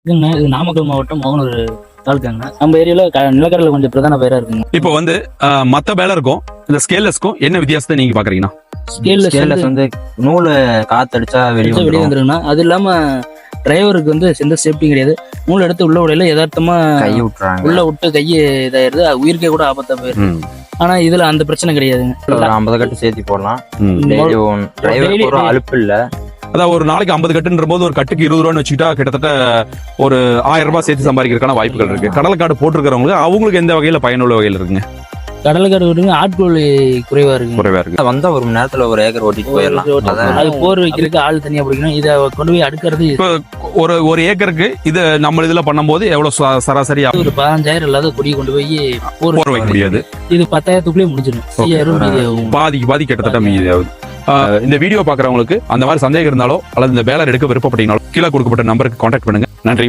இதுங்க இது நாமக்கல் மாவட்டம் மோகனூர் தாலுக்காங்க. நம்ம ஏரியால நிலக்கடலை கொஞ்சம் பிரதான பயிரா இருக்குங்க. இப்போ வந்து மத்த பேலருக்கும் இந்த ஸ்கேல்லஸ்க்கும் என்ன வித்தியாசத்தை நீங்க பாக்குறீங்கன்னா? ஸ்கேல்லஸ் வந்து நூலு காத்தடிச்சா வெளியே வெளியே வந்துருங்கண்ணா. அது இல்லாம டிரைவருக்கு வந்து எந்த சேஃப்டி கிடையாது. நூல் எடுத்து உள்ள விடையில யதார்த்தமா கை விட்டுறாங்க, உள்ள விட்டு கையை இதாயிருது, உயிருக்கே கூட ஆபத்தா போயிருது. ஆனா இதுல அந்த பிரச்சனை கிடையாதுங்க. ஒரு 50 கட்டு சேர்த்தி போடலாம். டிரைவருக்கு ஒரு அலுப்பு இல்ல. அதாவது ஒரு நாளைக்கு 50 கட்டுன்ற போது ஒரு கட்டுக்கு 20 ரூபான்னு வச்சுக்கிட்டா கிட்டத்தட்ட ஒரு 1000 ரூபாய் சேர்த்து சம்பாதிக்கிறதுக்கான வாய்ப்புகள் இருக்கு. கடலைக்காடு போட்டிருக்கிறவங்களுக்கு அவங்களுக்கு எந்த வகையில பயனுள்ள வகையில் இருக்குங்க? கடலைக்காடு விடுங்க, ஆட்கூலி குறைவா இருக்கு. வந்தா ஒரு மணி நேரத்துல ஒரு ஏக்கர் ஓட்டிட்டு போயிடலாம். அது போர் வைக்கிறதுக்கு ஆள் தனியா பிடிக்கணும். இதை கொண்டு போய் அடுக்கிறது ஒரு ஏக்கருக்கு இது நம்ம இதுல பண்ணும்போது எவ்வளவு சராசரி ஒரு 15,000 இல்லாத கொடியை கொண்டு போய் போர் வைக்க முடியாது. இது 10,000க்குள்ளே முடிஞ்சிடும். பாதி கிட்டத்தட்ட மீதி ஆகுது. இந்த வீடியோ பாக்குறவங்களுக்கு அந்த மாதிரி சந்தேகம் இருந்தாலோ அல்லது இந்த பேலர் எடுக்க விருப்பப்பட்டீங்களோ கீழே கொடுக்கப்பட்ட நம்பருக்கு கான்டாக்ட் பண்ணுங்க. நன்றி.